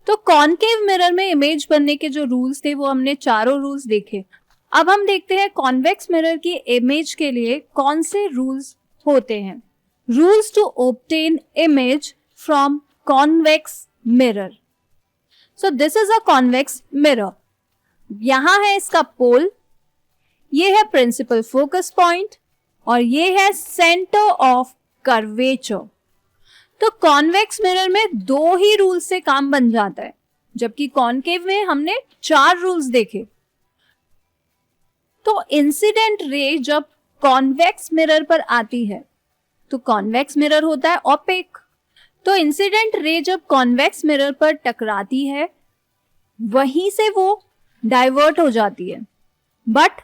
तो concave mirror में image बनने के जो रूल्स थे वो हमने चारों रूल्स देखे। अब हम देखते हैं कॉन्वेक्स मिरर की इमेज के लिए कौन से रूल्स होते हैं। Rules to obtain image from convex mirror. So this is a convex mirror. यहां है इसका पोल, ये है प्रिंसिपल फोकस पॉइंट और ये है सेंटर ऑफ कर्वेचर। तो कॉन्वेक्स मिरर में 2 ही रूल से काम बन जाता है, जबकि कॉनकेव में हमने 4 रूल्स देखे। तो इंसिडेंट रे जब कॉन्वेक्स मिरर पर आती है तो कॉन्वेक्स मिरर होता है ओपेक। तो इंसिडेंट रे जब कॉन्वेक्स मिरर पर टकराती है वहीं से वो डाइवर्ट हो जाती है, बट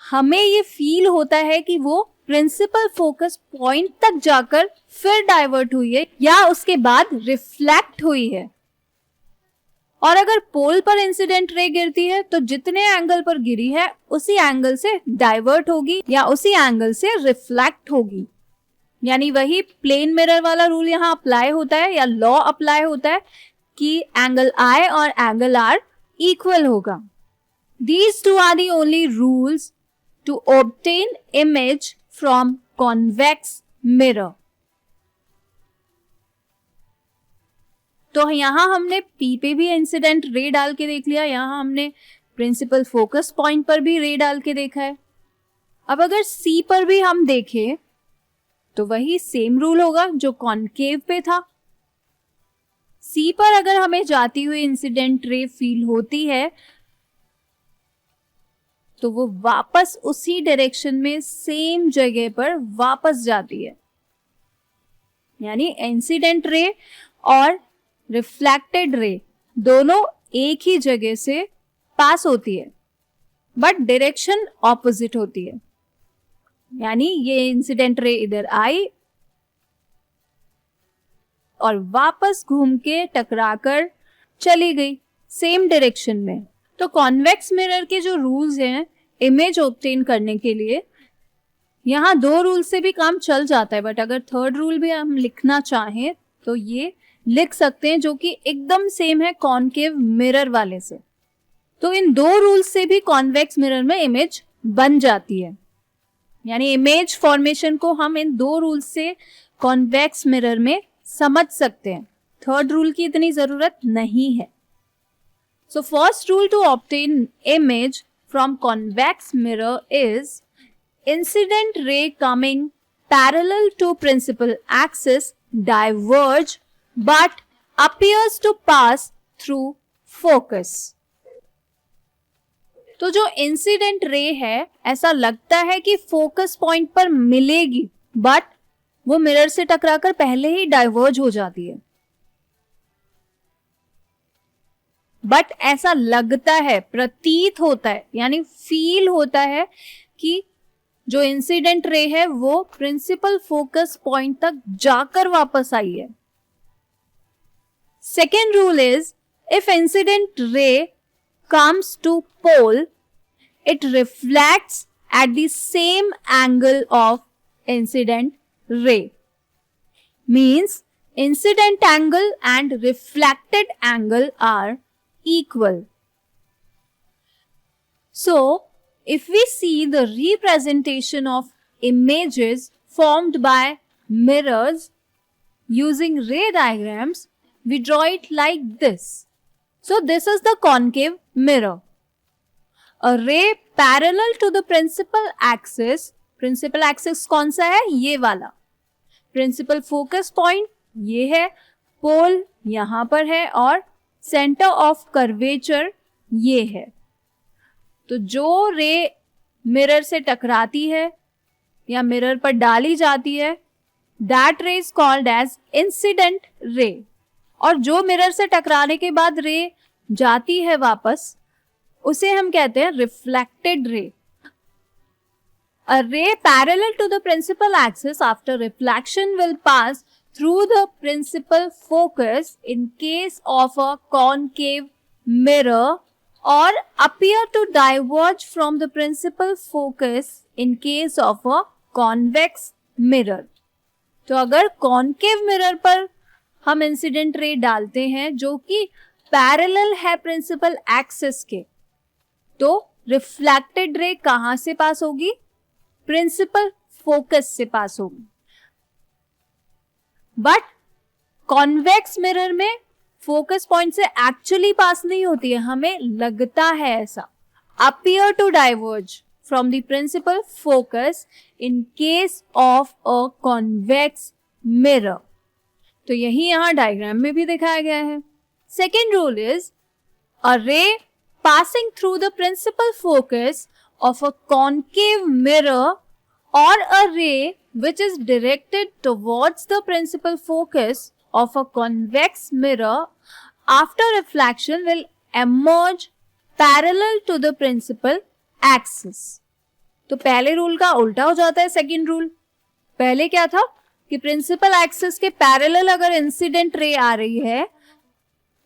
हमें ये फील होता है कि वो प्रिंसिपल फोकस पॉइंट तक जाकर फिर डाइवर्ट हुई है या उसके बाद रिफ्लेक्ट हुई है। और अगर पोल पर इंसिडेंट रे गिरती है तो जितने एंगल पर गिरी है उसी एंगल से डाइवर्ट होगी या उसी एंगल से रिफ्लेक्ट होगी। यानी वही प्लेन मिरर वाला रूल यहाँ अप्लाई होता है या लॉ अप्लाई होता है कि एंगल आई और एंगल आर इक्वल होगा। These 2 are the only rules to obtain image from convex mirror. तो यहाँ हमने P पे भी इंसिडेंट रे डाल के देख लिया, यहाँ हमने प्रिंसिपल फोकस पॉइंट पर भी रे डाल के देखा है। अब अगर C पर भी हम देखें तो वही सेम रूल होगा जो कॉनकेव पे था। C पर अगर हमें जाती हुई इंसिडेंट रे फील होती है तो वो वापस उसी डायरेक्शन में सेम जगह पर वापस जाती है। यानी इंसिडेंट रे और रिफ्लेक्टेड रे दोनों एक ही जगह से पास होती है, बट डायरेक्शन ऑपोजिट होती है। यानी ये इंसिडेंट रे इधर आई और वापस घूम के टकराकर चली गई सेम डायरेक्शन में। तो कॉन्वेक्स मिरर के जो रूल्स हैं इमेज ऑब्टेन करने के लिए, यहाँ 2 रूल से भी काम चल जाता है, बट अगर 3rd रूल भी हम लिखना चाहें तो ये लिख सकते हैं, जो कि एकदम सेम है कॉनकेव मिरर वाले से। तो इन 2 रूल से भी कॉन्वेक्स मिरर में इमेज बन जाती है। यानी इमेज फॉर्मेशन को हम इन 2 रूल से कॉन्वेक्स मिरर में समझ सकते हैं। 3rd रूल की इतनी जरूरत नहीं है। So first rule to obtain image from convex mirror is incident ray coming parallel to principal axis diverge but appears to pass through focus. तो जो इंसिडेंट रे है ऐसा लगता है कि फोकस पॉइंट पर मिलेगी, बट वो मिरर से टकराकर पहले ही डाइवर्ज हो जाती है। बट ऐसा लगता है, प्रतीत होता है, यानी फील होता है कि जो इंसिडेंट रे है वो प्रिंसिपल फोकस पॉइंट तक जाकर वापस आई है। Second rule is if incident ray comes to pole it reflects at the same angle of incident ray. Means incident angle and reflected angle are equal. So, if we see the representation of images formed by mirrors using ray diagrams, we draw it like this. So, this is the concave mirror. A ray parallel to the principal axis. Principal axis कौन सा है? ये वाला. Principal focus point ये है, पोल यहाँ पर है और सेंटर ऑफ कर्वेचर ये है। तो जो रे मिरर से टकराती है या मिरर पर डाली जाती है, दैट रे is called as incident ray. और जो मिरर से टकराने के बाद रे जाती है वापस, उसे हम कहते हैं reflected ray. A ray parallel to the principal axis after reflection will pass through the principal focus in case of a concave mirror or appear to diverge from the principal focus in case of a convex mirror. तो अगर concave mirror पर हम incident ray डालते हैं जो कि parallel है principal axis के, तो रिफ्लेक्टेड रे कहां से पास होगी? प्रिंसिपल फोकस से पास होगी। बट कॉन्वेक्स मिरर में फोकस पॉइंट से एक्चुअली पास नहीं होती है, हमें लगता है ऐसा। Appear to diverge from the principal focus in case of a convex mirror. तो यही यहां डायग्राम में भी दिखाया गया है। सेकेंड रूल इज अ रे passing through the principal focus of a concave mirror or a ray which is directed towards the principal focus of a convex mirror after reflection will emerge parallel to the principal axis। तो पहले rule का उल्टा हो जाता है second rule. पहले क्या था कि प्रिंसिपल एक्सिस के पैरेलल अगर इंसिडेंट रे आ रही है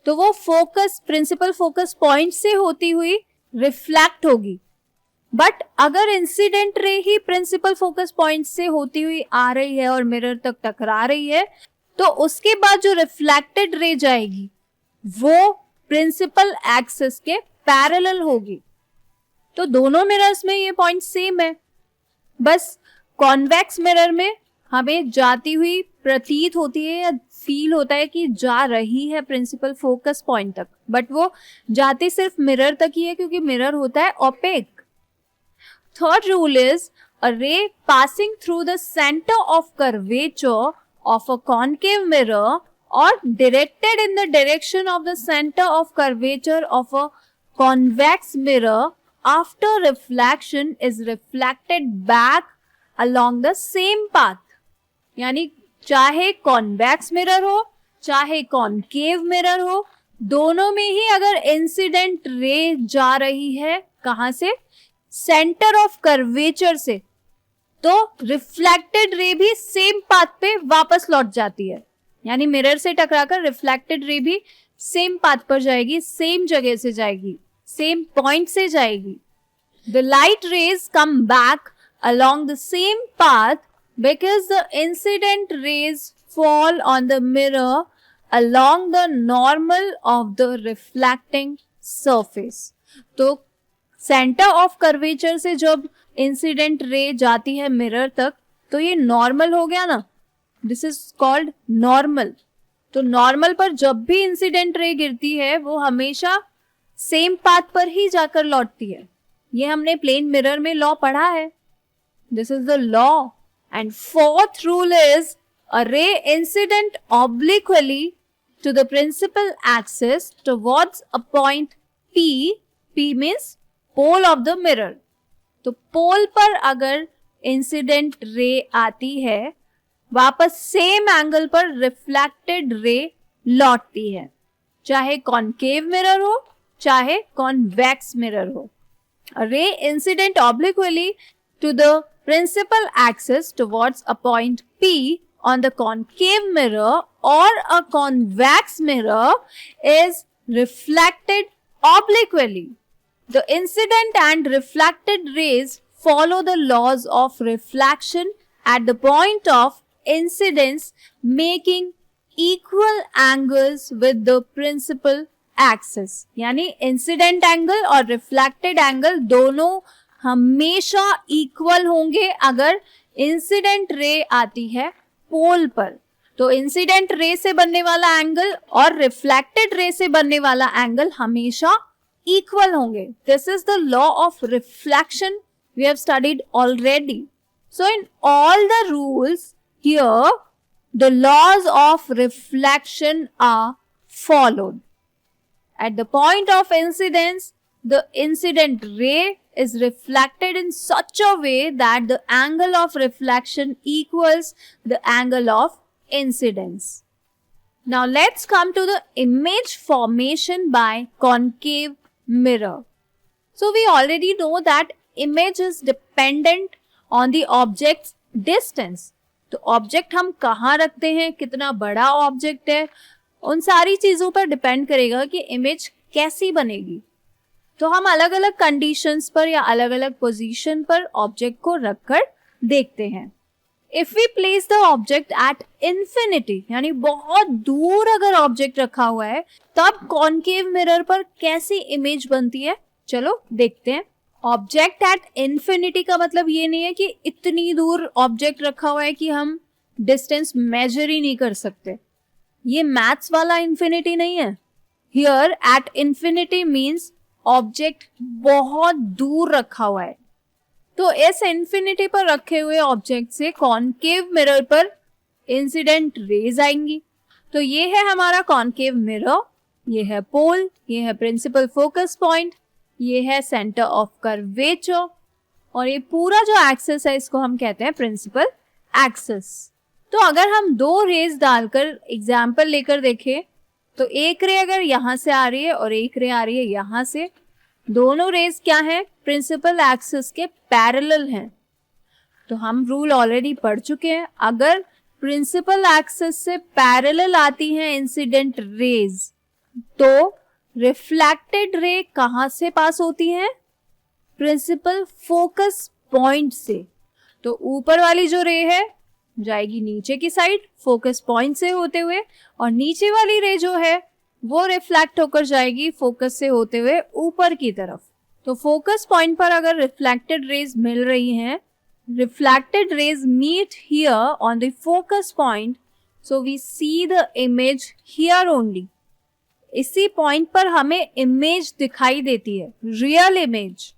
तो वो फोकस प्रिंसिपल फोकस पॉइंट से होती हुई रिफ्लेक्ट होगी। बट अगर इंसिडेंट रे ही प्रिंसिपल फोकस पॉइंट से होती हुई आ रही है और मिरर तक टकरा रही है, तो उसके बाद जो रिफ्लेक्टेड रे जाएगी वो प्रिंसिपल एक्सिस के पैरेलल होगी। तो दोनों मिरर्स में ये पॉइंट सेम है, बस कॉन्वेक्स मिरर में हमें जाती हुई प्रतीत होती है या फील होता है कि जा रही है प्रिंसिपल फोकस पॉइंट तक, बट वो जाती सिर्फ मिरर तक ही है क्योंकि मिरर होता है opaque. Third rule is a ray passing through the centre of curvature of a concave mirror or directed in the direction of the centre of curvature of a convex mirror after reflection is reflected back along the same path। यानी चाहे convex mirror हो चाहे concave mirror हो, दोनों में ही अगर incident रे जा रही है कहां से? सेंटर ऑफ कर्वेचर से, तो रिफ्लेक्टेड रे भी सेम पाथ पे वापस लौट जाती है। यानी मिरर से टकराकर रिफ्लेक्टेड रे भी सेम पाथ पर जाएगी, सेम जगह से जाएगी, सेम पॉइंट से जाएगी। The light rays come back along the same path because the incident rays fall on the mirror along the normal of the reflecting surface। तो centre of curvature से जब इंसिडेंट रे जाती है mirror तक तो ये नॉर्मल हो गया ना, दिस इज कॉल्ड नॉर्मल। तो नॉर्मल पर जब भी इंसिडेंट रे गिरती है वो हमेशा सेम पाथ पर ही जाकर लौटती है। ये हमने प्लेन मिरर में लॉ पढ़ा है। This is the law। And fourth rule is a ray incident obliquely to the principal axis towards a point P। P means pole of the mirror। तो पोल पर अगर इंसिडेंट रे आती है वापस सेम एंगल पर रिफ्लेक्टेड रे लौटती है, चाहे कॉनकेव मिरर हो चाहे कॉन्वेक्स मिरर हो। A ray incident obliquely to the principal axis towards a point P on the concave mirror or a convex mirror is reflected obliquely। The incident and reflected rays follow the laws of reflection at the point of incidence, making equal angles with the principal axis। यानी incident angle और reflected angle दोनों हमेशा equal होंगे अगर incident रे आती है पोल पर। तो इंसिडेंट रे से बनने वाला एंगल और रिफ्लेक्टेड रे से बनने वाला एंगल हमेशा इक्वल होंगे। This is the law of reflection we have studied already. So in all the rules here the laws of reflection are followed. At the point of incidence, the incident ray is reflected in such a way that the angle of reflection equals the angle of incidence। Now let's come to the image formation by concave mirror। So we already know that image is dependent on the object's distance। तो object हम कहाँ रखते हैं, कितना बड़ा object है, उन सारी चीजों पर डिपेंड करेगा कि इमेज कैसी बनेगी। तो हम अलग अलग कंडीशंस पर या अलग अलग पोजीशन पर ऑब्जेक्ट को रखकर देखते हैं। If we place the object at infinity, यानी बहुत दूर अगर ऑब्जेक्ट रखा हुआ है, तब कॉनकेव मिरर पर कैसी इमेज बनती है, चलो देखते हैं। ऑब्जेक्ट एट इन्फिनिटी का मतलब ये नहीं है कि इतनी दूर ऑब्जेक्ट रखा हुआ है कि हम डिस्टेंस मेजर ही नहीं कर सकते, ये मैथ्स वाला इन्फिनिटी नहीं है। Here at infinity means object बहुत दूर रखा हुआ है। तो इस इन्फिनिटी पर रखे हुए ऑब्जेक्ट से कॉनकेव मिरर पर इंसिडेंट रेज आएंगी। तो ये है हमारा कॉनकेव मिरर, ये है पोल, ये है प्रिंसिपल फोकस पॉइंट, ये है सेंटर ऑफ कर्वेचर, और ये पूरा जो एक्सिस है इसको हम कहते हैं प्रिंसिपल एक्सिस। तो अगर हम दो रेज डालकर एग्जाम्पल लेकर देखें, तो एक रे अगर यहाँ से आ रही है और एक रे आ रही है यहाँ से, दोनों रेज क्या है, प्रिंसिपल एक्सिस के पैरेलल हैं। तो हम रूल ऑलरेडी पढ़ चुके हैं, अगर प्रिंसिपल एक्सिस से पैरेलल आती हैं इंसिडेंट रेज, तो रिफ्लेक्टेड रे कहाँ से पास होती हैं, प्रिंसिपल फोकस पॉइंट से। तो ऊपर वाली जो रे है जाएगी नीचे की साइड फोकस पॉइंट से होते हुए, और नीचे वाली रे जो है वो रिफ्लेक्ट होकर जाएगी फोकस से होते हुए ऊपर की तरफ। तो फोकस पॉइंट पर अगर रिफ्लेक्टेड रेज मिल रही हैं, reflected rays meet here on the focus point, so we see the image here only. इसी पॉइंट पर हमें इमेज दिखाई देती है, रियल इमेज।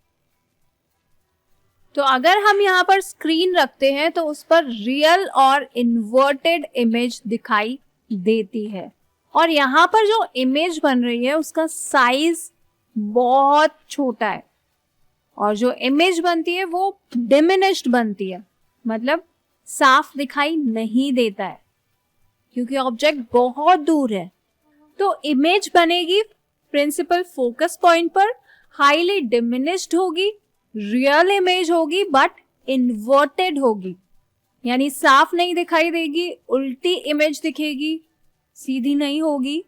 तो अगर हम यहाँ पर स्क्रीन रखते हैं तो उस पर रियल और इन्वर्टेड इमेज दिखाई देती है, और यहाँ पर जो इमेज बन रही है उसका साइज बहुत छोटा है, और जो इमेज बनती है वो डिमिनिश्ड बनती है, मतलब साफ दिखाई नहीं देता है क्योंकि ऑब्जेक्ट बहुत दूर है। तो इमेज बनेगी प्रिंसिपल फोकस पॉइंट पर, हाईली डिमिनिश्ड होगी, रियल इमेज होगी बट इन्वर्टेड होगी, यानी साफ नहीं दिखाई देगी, उल्टी इमेज दिखेगी, सीधी नहीं होगी।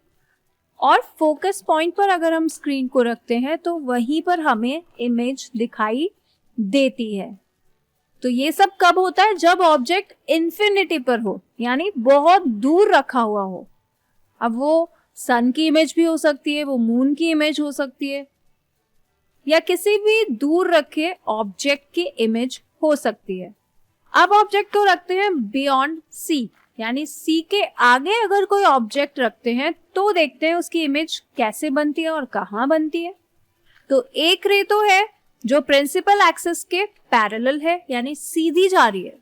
और फोकस पॉइंट पर अगर हम स्क्रीन को रखते हैं तो वहीं पर हमें इमेज दिखाई देती है। तो ये सब कब होता है, जब ऑब्जेक्ट इन्फिनिटी पर हो, यानी बहुत दूर रखा हुआ हो। अब वो सन की इमेज भी हो सकती है, वो मून की इमेज हो सकती है, या किसी भी दूर रखे ऑब्जेक्ट की इमेज हो सकती है। अब ऑब्जेक्ट को रखते हैं बियॉन्ड सी, यानी सी के आगे अगर कोई ऑब्जेक्ट रखते हैं तो देखते हैं उसकी इमेज कैसे बनती है और कहाँ बनती है। तो एक रे तो है जो प्रिंसिपल एक्सिस के पैरेलल है, यानी सीधी जा रही है।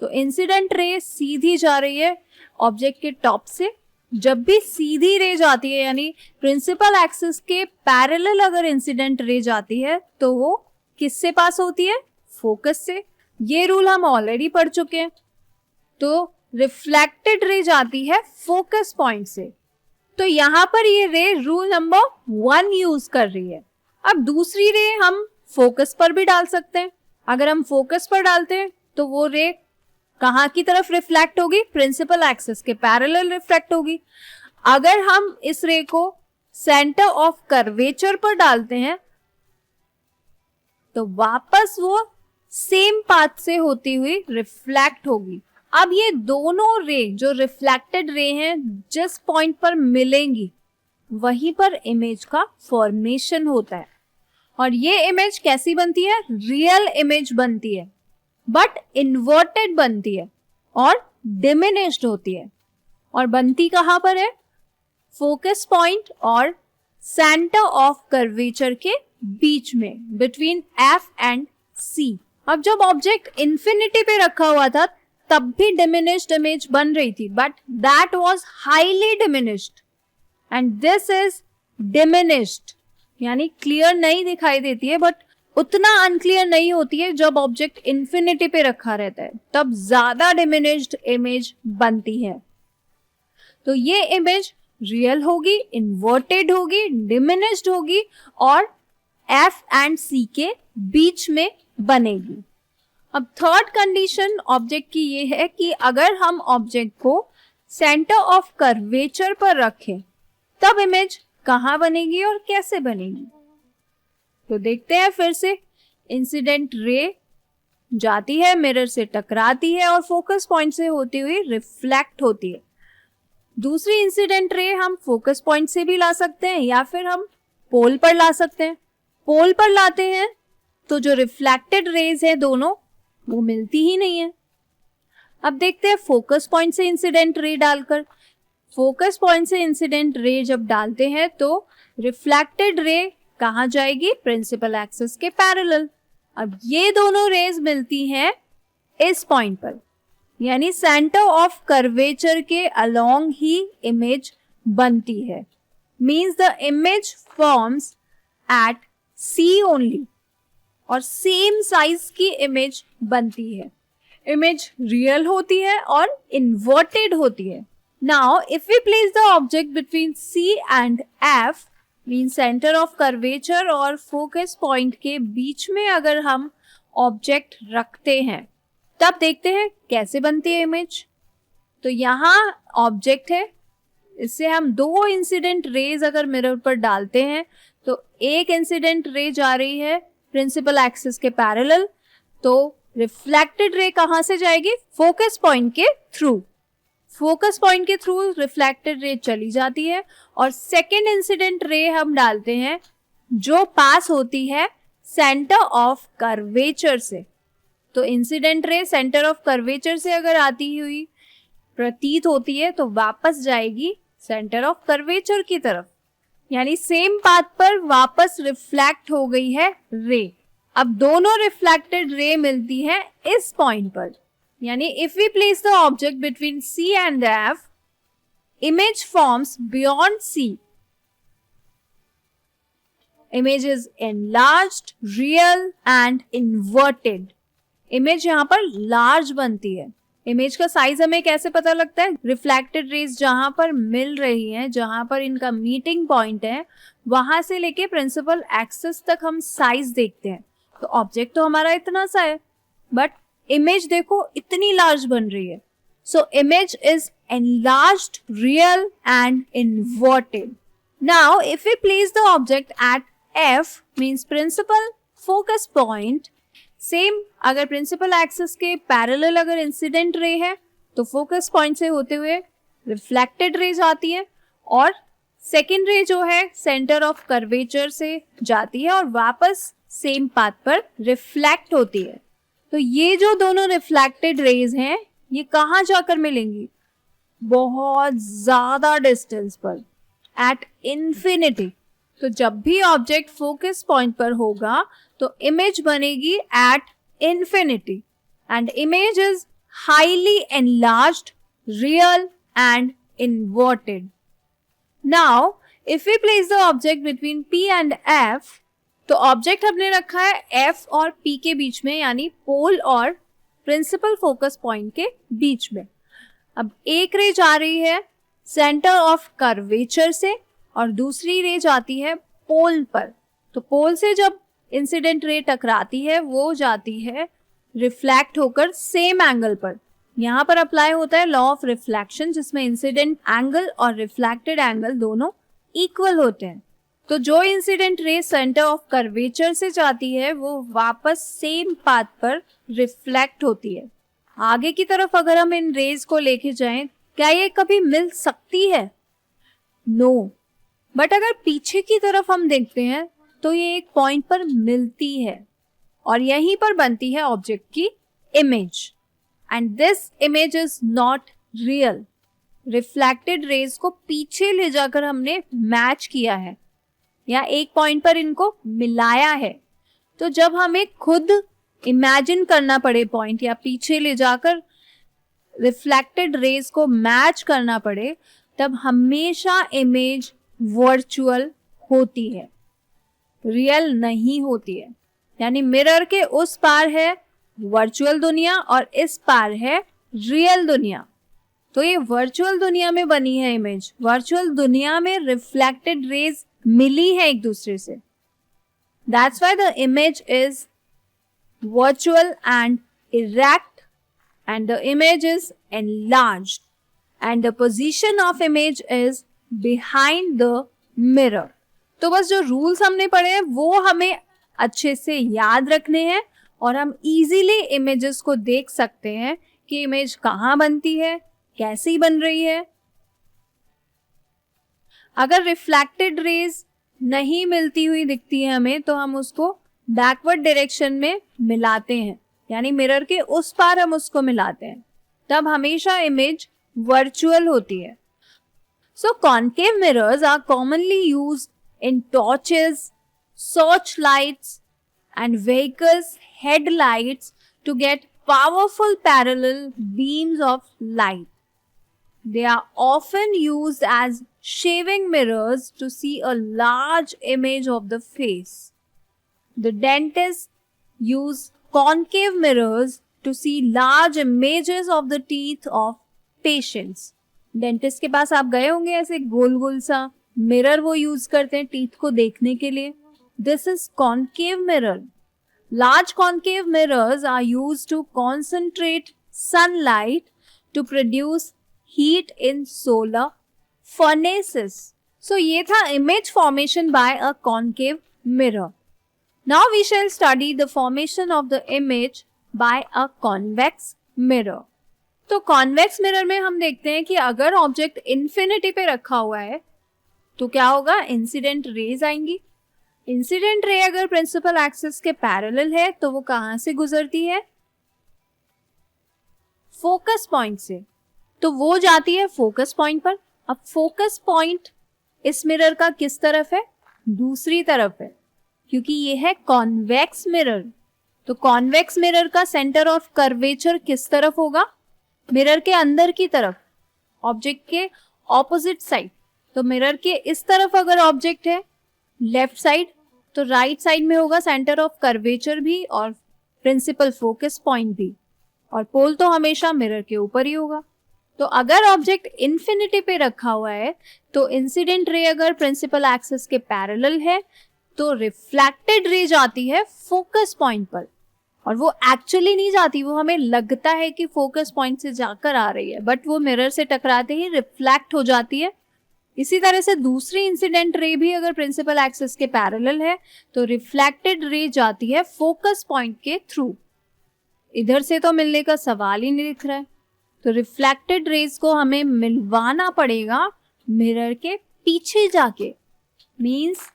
तो इंसिडेंट रे सीधी जा रही है ऑब्जेक्ट के टॉप से। जब भी सीधी रे जाती है, यानी प्रिंसिपल एक्सिस के पैरेलल अगर इंसिडेंट रे जाती है, तो वो किससे पास होती है, फोकस से। ये रूल हम ऑलरेडी पढ़ चुके हैं। तो रिफ्लेक्टेड रे जाती है फोकस पॉइंट से। तो यहाँ पर ये रे रूल नंबर 1 यूज कर रही है। अब दूसरी रे हम फोकस पर भी डाल सकते हैं। अगर हम फोकस पर डालते हैं तो वो रे कहाँ की तरफ रिफ्लेक्ट होगी, प्रिंसिपल एक्सिस के पैरेलल रिफ्लेक्ट होगी। अगर हम इस रे को सेंटर ऑफ कर्वेचर पर डालते हैं तो वापस वो सेम पाथ से होती हुई रिफ्लेक्ट होगी। अब ये दोनों रे जो रिफ्लेक्टेड रे हैं जिस पॉइंट पर मिलेंगी वहीं पर इमेज का फॉर्मेशन होता है, और ये इमेज कैसी बनती है, रियल इमेज बनती है बट इन्वर्टेड बनती है और डिमिनिश्ड होती है। और बनती कहाँ पर है, फोकस पॉइंट और सेंटर ऑफ कर्वेचर के बीच में, बिटवीन एफ एंड सी। अब जब ऑब्जेक्ट इन्फिनिटी पे रखा हुआ था तब भी डिमिनिश्ड इमेज बन रही थी, but that was highly diminished and this is diminished, यानी क्लियर नहीं दिखाई देती है बट उतना अनक्लियर नहीं होती है। जब ऑब्जेक्ट इन्फिनिटी पे रखा रहता है तब ज्यादा डिमिनिश्ड इमेज बनती है। तो ये इमेज रियल होगी, इन्वर्टेड होगी, डिमिनिश्ड होगी और एफ एंड सी के बीच में बनेगी। अब थर्ड कंडीशन ऑब्जेक्ट की ये है कि अगर हम ऑब्जेक्ट को सेंटर ऑफ कर्वेचर पर रखें तब इमेज कहाँ बनेगी और कैसे बनेगी। तो देखते हैं फिर से। इंसिडेंट रे जाती है, मिरर से टकराती है और फोकस पॉइंट से होती हुई रिफ्लेक्ट होती है। दूसरी इंसिडेंट रे हम फोकस पॉइंट से भी ला सकते हैं या फिर हम पोल पर ला सकते हैं। पोल पर लाते हैं तो जो रिफ्लेक्टेड रेज है दोनों, वो मिलती ही नहीं है। अब देखते हैं फोकस पॉइंट से इंसिडेंट रे डालकर। फोकस पॉइंट से इंसिडेंट रे जब डालते हैं तो रिफ्लेक्टेड रे कहाँ जाएगी? प्रिंसिपल एक्सिस के पैरेलल। अब ये दोनों रेज मिलती हैं इस पॉइंट पर, यानी सेंटर ऑफ कर्वेचर के अलोंग ही इमेज बनती है। Means the image forms at C only, और सेम साइज की इमेज बनती है। इमेज रियल होती है और इन्वर्टेड होती है। Now if we place the object between C and F, mean centre of curvature और फोकस पॉइंट के बीच में अगर हम ऑब्जेक्ट रखते हैं, तब देखते हैं कैसे बनती है इमेज। तो यहाँ ऑब्जेक्ट है, इससे हम दो इंसिडेंट रेज अगर मिरर पर डालते हैं तो एक इंसिडेंट रे जा रही है प्रिंसिपल एक्सिस के पैरेलल, तो रिफ्लेक्टेड रे कहाँ से जाएगी? फोकस पॉइंट के थ्रू। फोकस पॉइंट के थ्रू रिफ्लेक्टेड रे चली जाती है और सेकेंड इंसिडेंट रे हम डालते हैं जो पास होती है सेंटर ऑफ कर्वेचर से। तो incident ray centre of curvature से अगर आती हुई प्रतीत होती है तो वापस जाएगी सेंटर ऑफ कर्वेचर की तरफ, यानी सेम पाथ पर वापस रिफ्लेक्ट हो गई है रे। अब दोनों रिफ्लेक्टेड रे मिलती है इस पॉइंट पर, यानी if we place the object between C and F, image forms beyond C. Image is enlarged, real and inverted. Image यहाँ पर लार्ज बनती है। इमेज का साइज हमें कैसे पता लगता है? रिफ्लेक्टेड रेज जहां पर मिल रही हैं, जहां पर इनका मीटिंग पॉइंट है, वहां से लेके प्रिंसिपल एक्सिस तक हम साइज देखते हैं। तो ऑब्जेक्ट तो हमारा इतना सा है, बट इमेज देखो इतनी लार्ज बन रही है। So image is enlarged, real and inverted. Now if we place the object at F, means principal focus point, same अगर प्रिंसिपल एक्सिस के पैरेलल अगर इंसिडेंट रे है तो फोकस पॉइंट से होते हुए रिफ्लेक्टेड रेज आती है और सेकेंड रे जो है सेंटर ऑफ कर्वेचर से जाती है और वापस सेम पाथ पर रिफ्लेक्ट होती है। तो ये जो दोनों रिफ्लेक्टेड रेज हैं ये कहाँ जाकर मिलेंगी? बहुत ज्यादा डिस्टेंस पर, एट इन्फिनिटी। तो जब भी ऑब्जेक्ट फोकस पॉइंट पर होगा तो इमेज बनेगी at infinity, and image is highly enlarged, real and inverted. Now if we place the object between P and F, तो ऑब्जेक्ट हमने रखा है F और P के बीच में, यानी पोल और प्रिंसिपल फोकस पॉइंट के बीच में। अब एक रे जा रही है सेंटर ऑफ कर्वेचर से और दूसरी रे जाती है पोल पर। तो पोल से जब इंसिडेंट रे टकराती है वो जाती है रिफ्लेक्ट होकर सेम एंगल पर। यहाँ पर अप्लाई होता है लॉ ऑफ रिफ्लेक्शन, जिसमें इंसिडेंट एंगल और रिफ्लेक्टेड एंगल दोनों इक्वल होते हैं। तो जो incident ray centre of curvature से जाती है वो वापस सेम पाथ पर रिफ्लेक्ट होती है। आगे की तरफ अगर हम इन रेज को लेके जाएं, क्या ये कभी मिल सकती है? नो। बट अगर पीछे की तरफ हम देखते हैं तो ये एक पॉइंट पर मिलती है और यहीं पर बनती है ऑब्जेक्ट की image, and this image is not real. Reflected raise को पीछे ले जाकर हमने मैच किया है या एक पॉइंट पर इनको मिलाया है। तो जब हमें खुद इमेजिन करना पड़े पॉइंट या पीछे ले जाकर रिफ्लेक्टेड रेज को मैच करना पड़े, तब हमेशा इमेज वर्चुअल होती है, रियल नहीं होती है। यानी मिरर के उस पार है वर्चुअल दुनिया और इस पार है रियल दुनिया। तो ये वर्चुअल दुनिया में बनी है इमेज, वर्चुअल दुनिया में रिफ्लेक्टेड रेज मिली है एक दूसरे से। That's why the image is virtual and erect and the image is enlarged and the position of image is behind the mirror। तो बस जो रूल्स हमने पढ़े हैं वो हमें अच्छे से याद रखने हैं और हम इजीली इमेजेस को देख सकते हैं कि इमेज कहाँ बनती है, कैसी बन रही है। अगर रिफ्लेक्टेड रेज नहीं मिलती हुई दिखती है हमें तो हम उसको बैकवर्ड डायरेक्शन में मिलाते हैं, यानी मिरर के उस पार हम उसको मिलाते हैं, तब हमेशा इमेज वर्चुअल होती है। So concave mirrors are commonly used in torches, search lights and vehicles headlights to get powerful parallel beams of light. They are often used as shaving mirrors to see a large image of the face. The dentists use concave mirrors to see large images of the teeth of patients. Dentist के पास आप गए होंगे, ऐसे गोल गोल सा mirror वो use करते हैं teeth को देखने के लिए। This is concave mirror. Large concave mirrors are used to concentrate sunlight to produce heat in solar furnaces. So ये था image formation by a concave mirror. Now we shall study the formation of the image by a convex mirror. तो convex mirror में हम देखते हैं कि अगर object infinity पे रखा हुआ है तो क्या होगा, इंसिडेंट रेज आएंगी। इंसिडेंट रे अगर प्रिंसिपल एक्सिस के पैरेलल है तो वो कहां से गुजरती है, फोकस पॉइंट से, तो वो जाती है फोकस पॉइंट पर। अब फोकस पॉइंट इस मिरर का किस तरफ है, दूसरी तरफ है, क्योंकि ये है कॉन्वेक्स मिरर। तो कॉन्वेक्स मिरर का सेंटर ऑफ कर्वेचर किस तरफ होगा, मिरर के अंदर की तरफ, ऑब्जेक्ट के ऑपोजिट साइड। तो मिरर के इस तरफ अगर ऑब्जेक्ट है लेफ्ट साइड, तो राइट साइड में होगा सेंटर ऑफ कर्वेचर भी और प्रिंसिपल फोकस पॉइंट भी, और पोल तो हमेशा मिरर के ऊपर ही होगा। तो अगर ऑब्जेक्ट इन्फिनिटी पे रखा हुआ है तो इंसिडेंट रे अगर प्रिंसिपल एक्सिस के पैरेलल है तो रिफ्लेक्टेड रे जाती है फोकस पॉइंट पर, और वो एक्चुअली नहीं जाती, वो हमें लगता है कि फोकस पॉइंट से जाकर आ रही है, बट वो मिरर से टकराते ही रिफ्लेक्ट हो जाती है। इसी तरह से दूसरी इंसिडेंट रे भी अगर प्रिंसिपल एक्सिस के पैरेलल है तो रिफ्लेक्टेड रे जाती है फोकस पॉइंट के थ्रू। इधर से तो मिलने का सवाल ही नहीं दिख रहा है, तो रिफ्लेक्टेड रेज को हमें मिलवाना पड़ेगा मिरर के पीछे जाके। मींस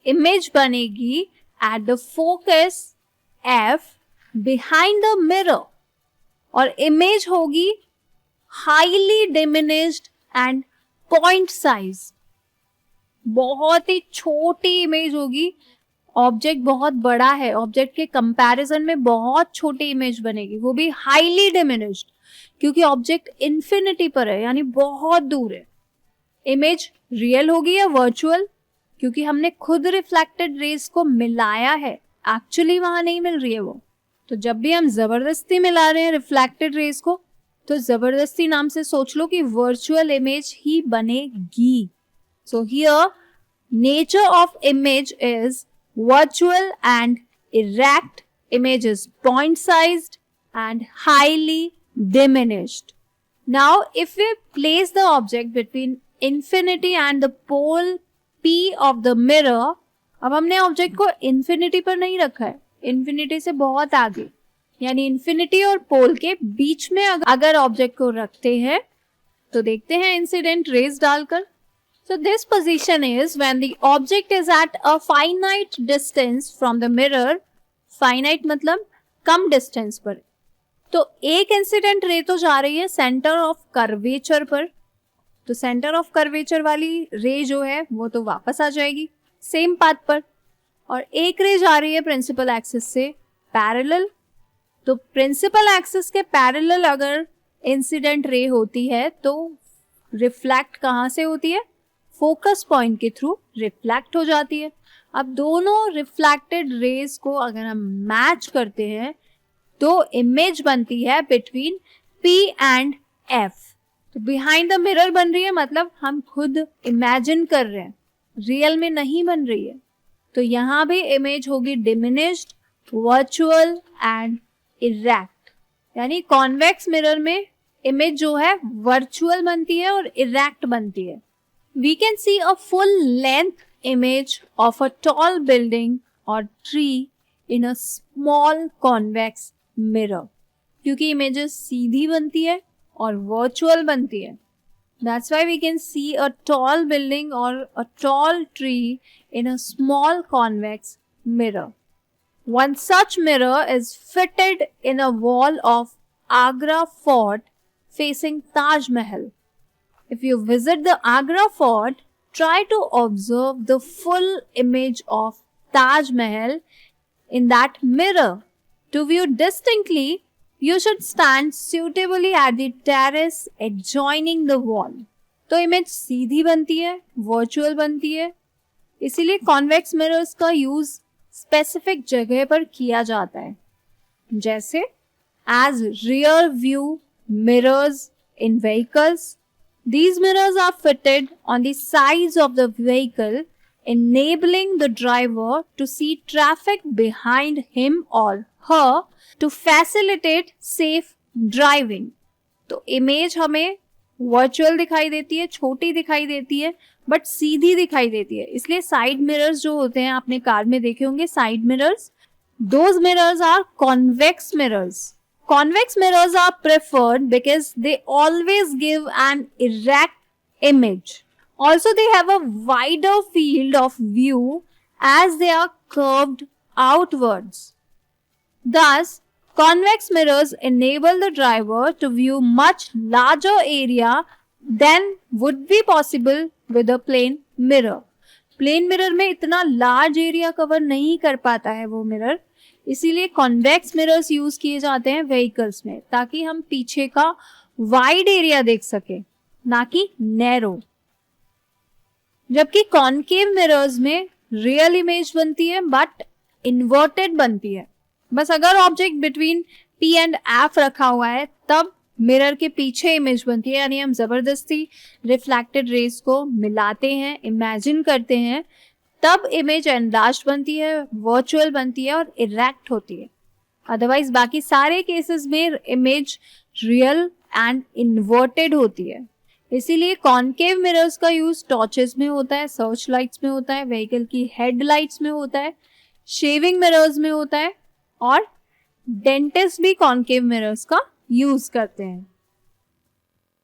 इमेज बनेगी at the focus F behind the mirror, और इमेज होगी highly diminished and point size, बहुत ही छोटी इमेज होगी। ऑब्जेक्ट बहुत बड़ा है, ऑब्जेक्ट के कंपैरिजन में बहुत छोटी इमेज बनेगी, वो भी हाईली डिमिनिश्ड, क्योंकि ऑब्जेक्ट इन्फिनिटी पर है, यानी बहुत दूर है। इमेज रियल होगी या वर्चुअल, क्योंकि हमने खुद रिफ्लेक्टेड रेज को मिलाया है, एक्चुअली वहां नहीं मिल रही है वो। तो जब भी हम जबरदस्ती मिला रहे हैं रिफ्लेक्टेड रेज को, तो जबरदस्ती नाम से सोच लो कि वर्चुअल इमेज ही बनेगी। So here nature of image is virtual and erect, image is point sized and highly diminished. Now if we place the object between infinity and the pole P of the mirror, अब हमने object को infinity पर नहीं रखा है, infinity से बहुत आगे, यानी इन्फिनिटी और पोल के बीच में अगर ऑब्जेक्ट को रखते हैं तो देखते हैं इंसिडेंट रेज डालकर। So this position is when the object is at a finite distance from the mirror, finite मतलब कम डिस्टेंस पर। तो एक इंसिडेंट रे तो जा रही है सेंटर ऑफ कर्वेचर पर, तो सेंटर ऑफ कर्वेचर वाली रे जो है वो तो वापस आ जाएगी सेम पाथ पर, और एक रे जा रही है प्रिंसिपल एक्सिस से पैरेलल। तो प्रिंसिपल एक्सिस के पैरेलल अगर इंसिडेंट रे होती है तो रिफ्लेक्ट कहाँ से होती है, फोकस पॉइंट के थ्रू रिफ्लेक्ट हो जाती है। अब दोनों रिफ्लेक्टेड रेज को अगर हम मैच करते हैं तो इमेज बनती है बिटवीन P एंड F। तो बिहाइंड द मिरर बन रही है, मतलब हम खुद इमेजिन कर रहे हैं, रियल में नहीं बन रही है। तो यहाँ भी इमेज होगी डिमिनिश्ड, वर्चुअल एंड इरेक्ट, यानी कॉन्वेक्स मिरर में इमेज जो है वर्चुअल बनती है और इरेक्ट बनती है। We can see a full length image of a tall building or tree in a small convex mirror. क्योंकि images सीधी बनती है और virtual बनती है. That's why we can see a tall building or a tall tree in a small convex mirror. One such mirror is fitted in a wall of Agra Fort facing Taj Mahal. If you visit the Agra Fort, try to observe the full image of Taj Mahal in that mirror. To view distinctly, you should stand suitably at the terrace adjoining the wall. तो image सीधी बनती है, virtual बनती है, इसीलिए convex mirrors का use specific जगह पर किया जाता है, जैसे as rear view mirrors in vehicles. These mirrors are fitted on the sides of the vehicle, enabling the driver to see traffic behind him or her to facilitate safe driving. तो image हमें virtual दिखाई देती है, छोटी दिखाई देती है, but सीधी दिखाई देती है. इसलिए साइड मिरर्स जो होते हैं, आपने कार में देखे होंगे side mirrors, those mirrors are convex mirrors. Convex mirrors are preferred because they always give an erect image. Also, they have a wider field of view as they are curved outwards. Thus, convex mirrors enable the driver to view much larger area than would be possible with a plain mirror. Plane mirror में इतना large area cover नहीं कर पाता है वो mirror, इसीलिए convex mirrors use किए जाते हैं व्हीकल्स में, ताकि हम पीछे का वाइड एरिया देख सके, ना कि नैरो. जबकि कॉनकेव मिरर्स में रियल इमेज बनती है बट इन्वर्टेड बनती है. बस अगर object between P and F रखा हुआ है तब मिरर के पीछे इमेज बनती है, यानी हम जबरदस्ती रिफ्लेक्टेड रेज को मिलाते हैं, इमेजिन करते हैं, तब इमेज एनलार्ज बनती है, वर्चुअल बनती है और इरेक्ट होती है. अदरवाइज बाकी सारे केसेस में इमेज रियल एंड इन्वर्टेड होती है. इसीलिए कॉनकेव मिरर्स का यूज टॉर्चेस में होता है, सर्च लाइट्स में होता है, व्हीकल की हेडलाइट्स में होता है, शेविंग मिरर्स में होता है, और डेंटिस्ट भी कॉनकेव मिरर्स का यूज करते हैं.